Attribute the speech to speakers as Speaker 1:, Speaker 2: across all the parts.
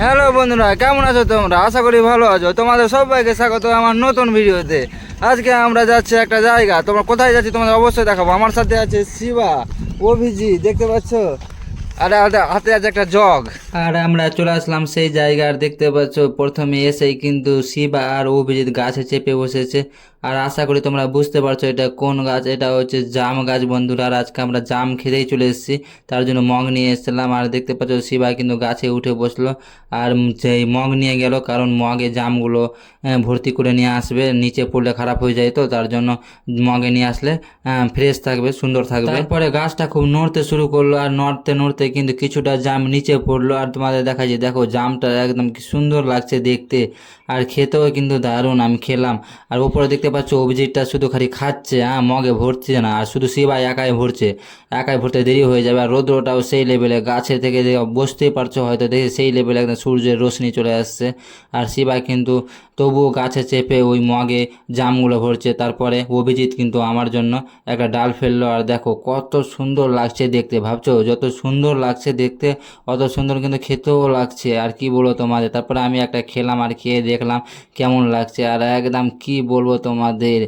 Speaker 1: Hello বন্ধুরা, কেমন আছো তোমরা? আশা করি ভালো আছো। তোমাদের সবাইকে স্বাগত আমার নতুন ভিডিওতে। আজকে আমরা যাচ্ছি একটা জায়গা। তোমরা কোথায় যাচ্ছি তোমাদের অবশ্যই দেখাবো। আমার সাথে আছে শিবা, অভিজিৎ, দেখতে পাচ্ছ, আর হাতে আছে একটা জগ। আর আমরা চলে আসলাম সেই জায়গা। আর দেখতে পাচ্ছ প্রথমে এসেই কিন্তু শিবা আর অভিজিৎ গাছে চেপে বসেছে। আর আশা করি তোমরা বুঝতে পারছো এটা কোন গাছ। এটা হচ্ছে জাম গাছ বন্ধুরা। আর আজকে আমরা জাম খেতেই চলে এসেছি, তার জন্য মগ নিয়ে এসেছিলাম। আর দেখতে পাচ্ছ শিবা কিন্তু গাছে উঠে বসলো আর সেই মগ নিয়ে গেল, কারণ মগে জামগুলো ভর্তি করে নিয়ে আসবে। নিচে পড়লে খারাপ হয়ে যায়, তো তার জন্য মগে নিয়ে আসলে ফ্রেশ থাকবে, সুন্দর থাকবে। তারপরে গাছটা খুব নড়তে শুরু করলো, আর নড়তে নড়তে কিন্তু কিছুটা জাম নিচে পড়লো। আর তোমাদের দেখাচ্ছি, দেখো জামটা একদম কি সুন্দর লাগছে দেখতে, আর খেতেও কিন্তু দারুণ। আমি খেলাম। আর উপরে দেখতে পাচ্ছ অভিজিৎটা শুধু খালি খাচ্ছে, মগে ভরছে না। আর শুধু শিবা একাই ভরছে, একাই ভরতে দেরি হয়ে যাবে। আর রৌদ্রটাও সেই লেভেলে, গাছে থেকে বসতেই পারছো হয়তো দেখে, সেই লেভেলে একদম সূর্যের রোশনি চলে আসছে। আর শিবা কিন্তু তবুও গাছে চেপে ওই মগে জামগুলো ভরছে। তারপরে অভিজিৎ কিন্তু আমার জন্য একটা ডাল ফেললো। আর দেখো কত সুন্দর লাগছে দেখতে। ভাবছো যত সুন্দর লাগছে দেখতে, অত সুন্দর কিন্তু খেতেও লাগছে। আর কি বলবো তোমাদের, তারপরে আমি একটা খেলাম আর খেয়ে দেখলাম কেমন লাগছে। আর একদম কি বলবো তোমাদের,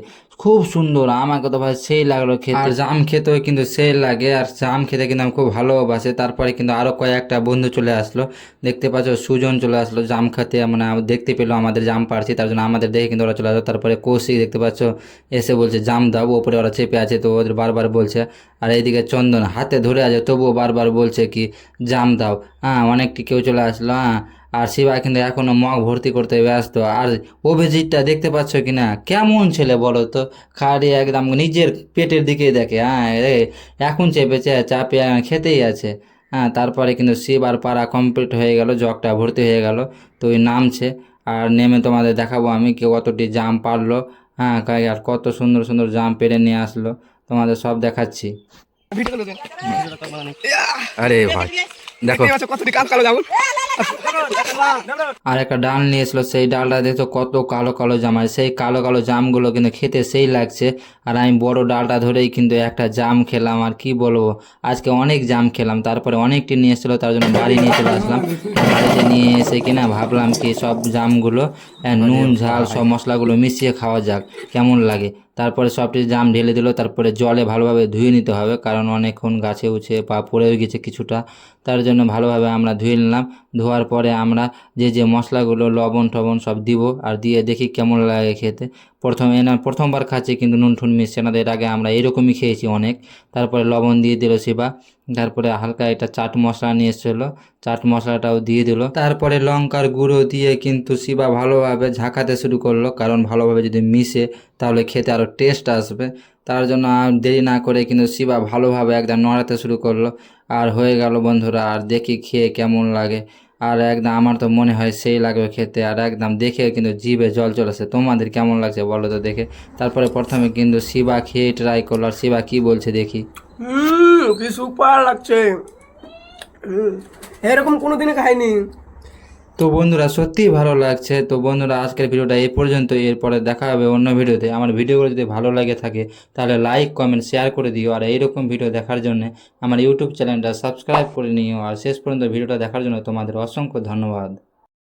Speaker 1: খুব সুন্দর। আমাকে তো ভাই সেই লাগলো খেতে। আর জাম খেতেও কিন্তু সেই লাগে, আর জাম খেতে কিন্তু আমি খুব ভালোবাসি। তারপরে কিন্তু আরো কয়েকটা বন্ধু চলে আসলো, দেখতে পাচ্ছ সুজন চলে আসলো জাম খেতে, মানে দেখতে পেলো আমাদের জাম পাড়ছি, তার জন্য আমাদের দেখে কিন্তু ওরা চলে আসলো। তারপরে কৌশিক দেখতে পাচ্ছ এসে বলছে জাম দাও, ওপরে ওরা চেপে আছে তো ওদের বারবার বলছে। আর এইদিকে চন্দন হাতে ধরে আছে, তবুও বারবার বলছে কি জাম দাও। অনেকটি কেউ চলে আসলো। আর শিবা কিন্তু এখনো মগ ভর্তি করতে ব্যস্ত। আর অভিজিৎটা দেখতে পাচ্ছ কিনা, কেমন ছেলে বলো তো, খালি একদম নিজের পেটের দিকেই দেখে। এখন চেপেছে, চাপে খেতেই আছে। তারপরে কিন্তু শিবার পাড়া কমপ্লিট হয়ে গেল, জগটা ভর্তি হয়ে গেল। তো ওই নামছে, আর নেমে তোমাদের দেখাবো আমি কেউ কতটি জাম পারলো। আর কত সুন্দর সুন্দর জাম পেরে নিয়ে আসলো, তোমাদের সব দেখাচ্ছি। আরে ভাই দেখো, আর একটা ডাল নিয়ে এসলো, সেই ডালটা দেখো কত কালো কালো জাম। আর সেই কালো কালো জামগুলো কিন্তু খেতে সেই লাগছে। আর আমি বড় ডালটা ধরেই কিন্তু একটা জাম খেলাম। আর কি বলবো, আজকে অনেক জাম খেলাম। তারপরে অনেকটি নিয়ে এসেছিলো, তার জন্য বাড়ি নিয়ে চলে আসলাম। বাড়িতে নিয়ে এসে কিনা ভাবলাম কি সব জামগুলো নুন ঝাল সব মশলাগুলো মিশিয়ে খাওয়া যাক, কেমন লাগে। তারপরে সবটি জাম ঢেলে দিল। তারপরে জলে ভালোভাবে ধুয়ে নিতে হবে, কারণ অনেকক্ষণ গাছে উঠে বা পড়েও গেছে কিছুটা, তার জন্য ভালোভাবে আমরা ধুয়ে নিলাম। ধোয়ার পরে আমরা যে যে মশলাগুলো লবণ টবণ সব দিব, আর দিয়ে দেখি কেমন লাগে খেতে। প্রথমে না, প্রথমবার খাচ্ছি কিন্তু নুন ঠুন মিশছে না, এর আগে আমরা এরকমই খেয়েছি অনেক। তারপরে লবণ দিয়ে দিল শিবা। তারপরে হালকা একটা চাট মশলা নিয়ে এসেছিলো, চাট মশলাটাও দিয়ে দিল। তারপরে লঙ্কার গুঁড়ো দিয়ে কিন্তু শিবা ভালোভাবে ঝাঁকাতে শুরু করলো, কারণ ভালোভাবে যদি মিশে তাহলে খেতে আরও টেস্ট আসবে। তার জন্য আর দেরি না করে কিন্তু শিবা ভালোভাবে একদম নড়াতে শুরু করলো। আর হয়ে গেল বন্ধুরা। আর দেখি খেয়ে কেমন লাগে। আর একদম আমার তো মনে হয় সেই লাগবে খেতে। আর একদম দেখে কিন্তু জিভে জল চলেছে। তোমাদের কেমন লাগছে বলো তো দেখে। তারপরে প্রথমে কিন্তু শিবা খেয়ে ট্রাই করলো, আর শিবা কি বলছে দেখি।
Speaker 2: কি সুপার লাগছে। এরকম কোনোদিনই খাইনি।
Speaker 1: তো বন্ধুরা সত্যিই ভালো লাগছে। তো বন্ধুরা আজকের ভিডিওটা এই পর্যন্ত, এরপরে দেখা হবে অন্য ভিডিওতে। আমার ভিডিওগুলো যদি ভালো লাগে থাকে তাহলে লাইক কমেন্ট শেয়ার করে দিও। আর এইরকম ভিডিও দেখার জন্য আমার ইউটিউব চ্যানেলটা সাবস্ক্রাইব করে নিও। আর শেষ পর্যন্ত ভিডিওটা দেখার জন্য তোমাদের অসংখ্য ধন্যবাদ।